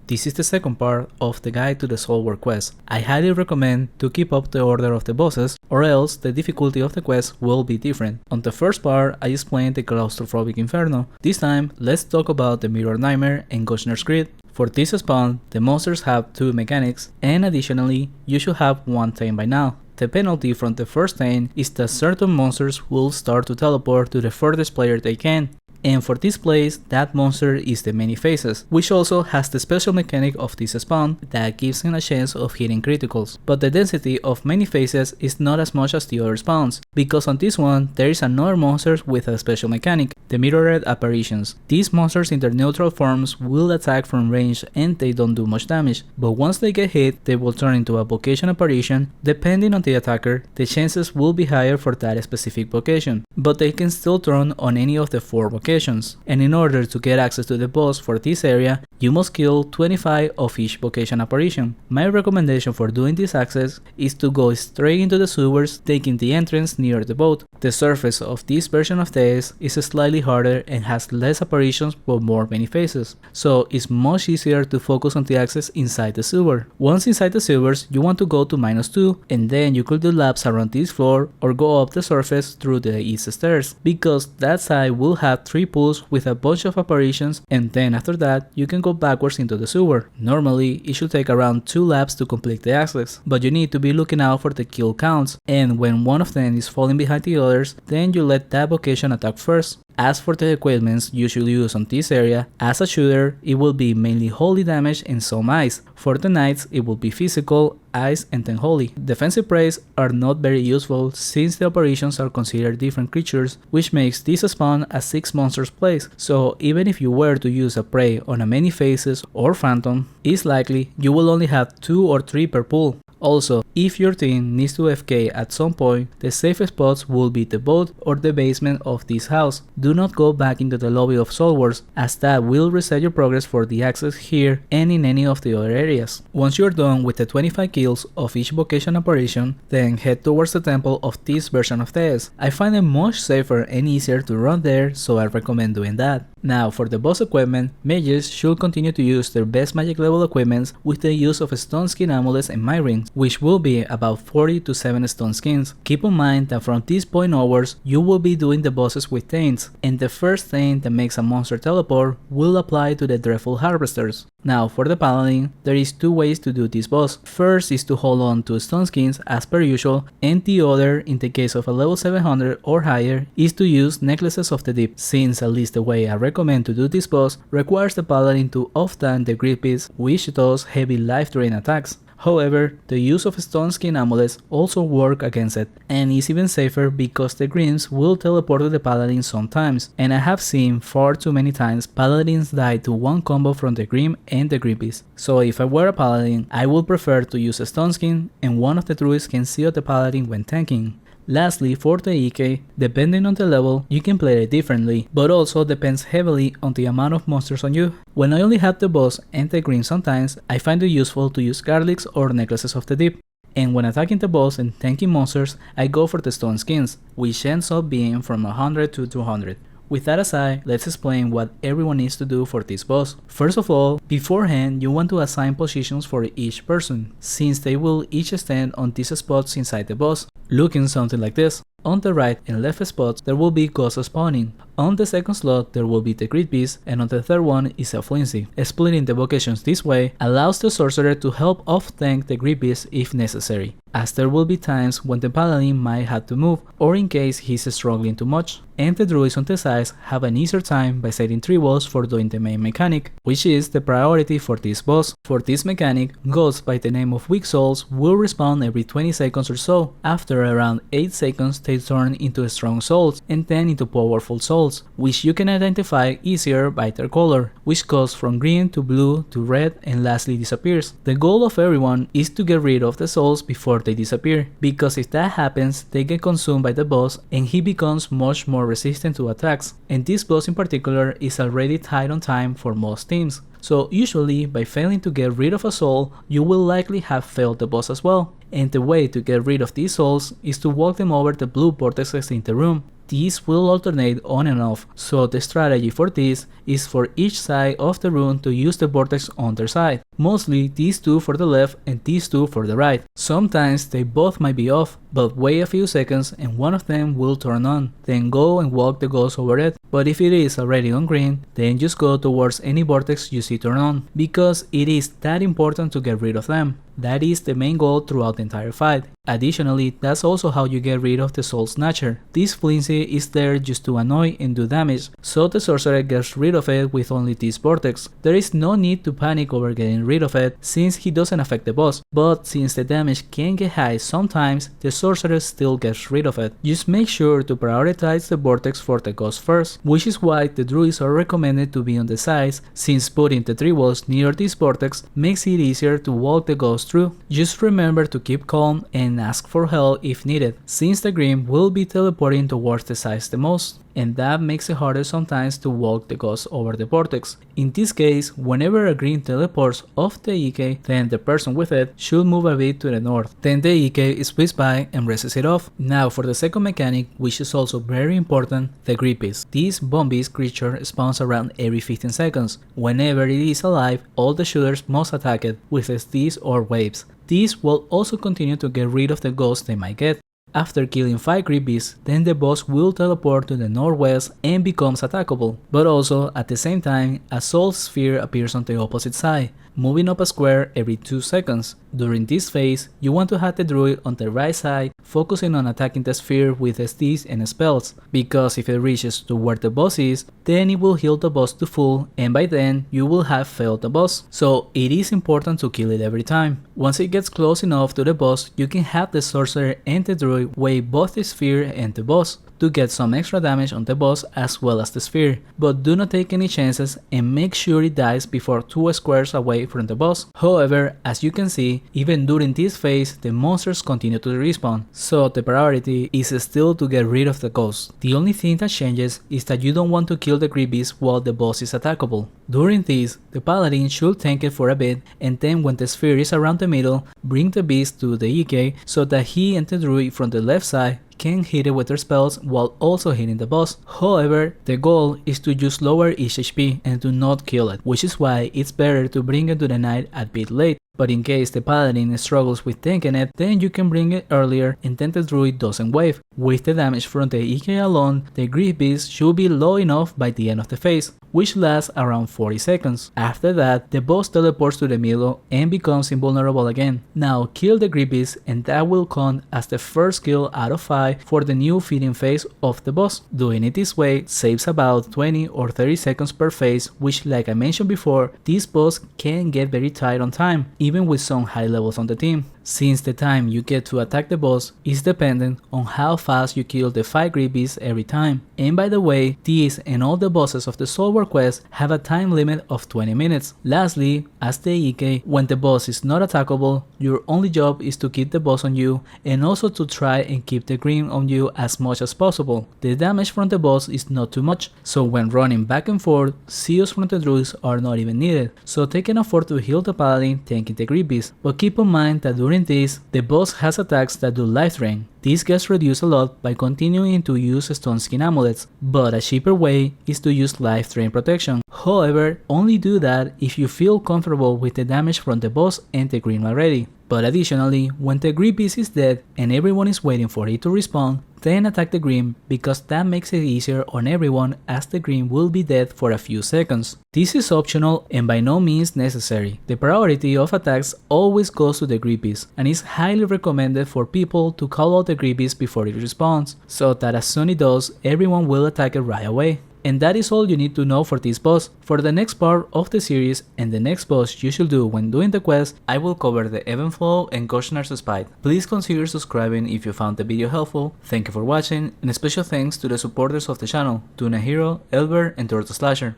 This is the second part of the guide to the Soulwork quest. I highly recommend to keep up the order of the bosses, or else the difficulty of the quest will be different. On the first part, I explained the claustrophobic inferno. This time, let's talk about the Mirror Nightmare and Goshnar's Grid. For this spawn, the monsters have 2 mechanics, and additionally, you should have 1 tame by now. The penalty from the first tame is that certain monsters will start to teleport to the furthest player they can. And for this place, that monster is the Many Faces, which also has the special mechanic of this spawn that gives him a chance of hitting criticals. But the density of Many Faces is not as much as the other spawns, because on this one there is another monster with a special mechanic, the Mirrored Apparitions. These monsters in their neutral forms will attack from range and they don't do much damage, but once they get hit, they will turn into a vocation apparition. Depending on the attacker, the chances will be higher for that specific vocation, but they can still turn on any of the 4 vocations. And in order to get access to the boss for this area, you must kill 25 of each vocation apparition. My recommendation for doing this access is to go straight into the sewers, taking the entrance near the boat. The surface of this version of this is slightly harder and has less apparitions but more Many Faces, so it's much easier to focus on the access inside the sewer. Once inside the sewers, you want to go to -2, and then you could do laps around this floor or go up the surface through the east stairs, because that side will have 3 pools with a bunch of apparitions, and then after that you can go backwards into the sewer. Normally it should take around 2 laps to complete the access, but you need to be looking out for the kill counts, and when one of them is falling behind the others, then you let that vocation attack first. As for the equipments you should use on this area, as a shooter it will be mainly holy damage and some ice. For the knights it will be physical, ice, and then holy. Defensive praise are not very useful since the apparitions are considered different creatures, which makes this spawn a 6 monsters place, so even if you were to use a prey on a Many Faces or Phantom, it's likely you will only have 2 or 3 per pool. Also, if your team needs to FK at some point, the safest spots will be the boat or the basement of this house. Do not go back into the lobby of Soulworks, as that will reset your progress for the access here and in any of the other areas. Once you're done with the 25 kills of each vocation apparition, then head towards the temple of this version of TS. I find it much safer and easier to run there, so I recommend doing that. Now for the boss equipment, mages should continue to use their best magic level equipments with the use of stone skin amulets and my rings, which will be about 40 to 7 stone skins. Keep in mind that from this point onwards, you will be doing the bosses with taints, and the first thing that makes a monster teleport will apply to the Dreadful Harvesters. Now for the paladin, there is 2 ways to do this boss. First is to hold on to stone skins as per usual, and the other, in the case of a level 700 or higher, is to use Necklaces of the Deep, since at least the way I recommend to do this boss requires the paladin to off-tan the grid piece, which does heavy life drain attacks. However, the use of stone skin amulets also work against it, and is even safer because the grims will teleport to the paladin sometimes, and I have seen far too many times paladins die to one combo from the grim and the grippies. So if I were a paladin, I would prefer to use a stone skin, and one of the druids can seal the paladin when tanking. Lastly, for the EK, depending on the level, you can play it differently, but also depends heavily on the amount of monsters on you. When I only have the boss and the green sometimes, I find it useful to use garlics or Necklaces of the Deep. And when attacking the boss and tanking monsters, I go for the stone skins, which ends up being from 100 to 200. With that aside, let's explain what everyone needs to do for this boss. First of all, beforehand you want to assign positions for each person, since they will each stand on these spots inside the boss, looking something like this. On the right and left spots there will be ghosts spawning. On the second slot there will be the grid beast, and on the third one is a flimsy. Splitting the vocations this way allows the sorcerer to help off-tank the grid beast if necessary, as there will be times when the paladin might have to move, or in case he's struggling too much. And the druids on the sides have an easier time by setting 3 walls for doing the main mechanic, which is the priority for this boss. For this mechanic, ghosts by the name of weak souls will respawn every 20 seconds or so. After around 8 seconds they turn into strong souls, and then into powerful souls, which you can identify easier by their color, which goes from green to blue to red and lastly disappears. The goal of everyone is to get rid of the souls before they disappear, because if that happens they get consumed by the boss and he becomes much more resistant to attacks, and this boss in particular is already tight on time for most teams. So usually by failing to get rid of a soul, you will likely have failed the boss as well. and the way to get rid of these souls is to walk them over the blue vortexes in the room. These will alternate on and off, so the strategy for this is for each side of the room to use the vortex on their side. Mostly these two for the left and these two for the right. Sometimes they both might be off, but wait a few seconds and one of them will turn on. Then go and walk the ghost over it. But if it is already on green, then just go towards any vortex you see turn on, because it is that important to get rid of them. That is the main goal throughout the entire fight. Additionally, that's also how you get rid of the Soul Snatcher. This flimsy is there just to annoy and do damage, so the sorcerer gets rid of it with only this vortex. There is no need to panic over getting rid of it since he doesn't affect the boss, but since the damage can get high sometimes, the sorcerer still gets rid of it. Just make sure to prioritize the vortex for the ghost first, which is why the druids are recommended to be on the sides, since putting the 3 walls near this vortex makes it easier to walk the ghost through. Just remember to keep calm and ask for help if needed, since the green will be teleporting towards the sides the most, and that makes it harder sometimes to walk the ghost over the vortex. In this case, whenever a green teleports off the EK, then the person with it should move a bit to the north. Then the EK is whisked by and rests it off. Now for the second mechanic, which is also very important, the grippies. This bomb-beast creature spawns around every 15 seconds. Whenever it is alive, all the shooters must attack it with STs or waves. These will also continue to get rid of the ghosts they might get. After killing 5 grippies, then the boss will teleport to the northwest and becomes attackable, but also at the same time a soul sphere appears on the opposite side, moving up a square every 2 seconds. During this phase, you want to have the druid on the right side, focusing on attacking the sphere with STs and spells, because if it reaches to where the boss is, then it will heal the boss to full, and by then you will have failed the boss. So it is important to kill it every time. Once it gets close enough to the boss, you can have the sorcerer and the druid wave both the sphere and the boss to get some extra damage on the boss as well as the sphere, but do not take any chances and make sure it dies before 2 squares away from the boss. However, as you can see, even during this phase, the monsters continue to respawn, so the priority is still to get rid of the ghosts. The only thing that changes is that you don't want to kill the grippies while the boss is attackable. During this, the paladin should tank it for a bit, and then when the sphere is around the middle, bring the beast to the EK so that he and the druid from the left side can hit it with their spells while also hitting the boss. However, the goal is to just lower each HP and to not kill it, which is why it's better to bring it to the knight a bit late. But in case the paladin struggles with tanking it, then you can bring it earlier and then the druid doesn't wave. With the damage from the EK alone, the Grief Beast should be low enough by the end of the phase, which lasts around 40 seconds. After that, the boss teleports to the middle and becomes invulnerable again. Now kill the Grief Beast and that will count as the first kill out of 5 for the new feeding phase of the boss. Doing it this way saves about 20 or 30 seconds per phase, which, like I mentioned before, this boss can get very tight on time, even with some high levels on the team, since the time you get to attack the boss is dependent on how fast you kill the 5 grippies every time. And by the way, these and all the bosses of the Soulwork quest have a time limit of 20 minutes. Lastly, as the EK, when the boss is not attackable, your only job is to keep the boss on you and also to try and keep the green on you as much as possible. The damage from the boss is not too much, so when running back and forth, seals from the druids are not even needed, so they can afford to heal the paladin tanking the grippies. But keep in mind that during this, the boss has attacks that do life drain. This gets reduced a lot by continuing to use stone skin amulets, but a cheaper way is to use life drain protection. However, only do that if you feel comfortable with the damage from the boss and the green already. But additionally, when the green beast is dead and everyone is waiting for it to respawn, then attack the green, because that makes it easier on everyone as the green will be dead for a few seconds. This is optional and by no means necessary. The priority of attacks always goes to the green beast and is highly recommended for people to call out the green beast before it respawns, so that as soon as it does, everyone will attack it right away. And that is all you need to know for this boss. For the next part of the series and the next boss you should do when doing the quest, I will cover the Ebb and Flow and Goshnar's Spite. Please consider subscribing if you found the video helpful. Thank you for watching, and a special thanks to the supporters of the channel, Tuna Hero, Elber and Turtle Slasher.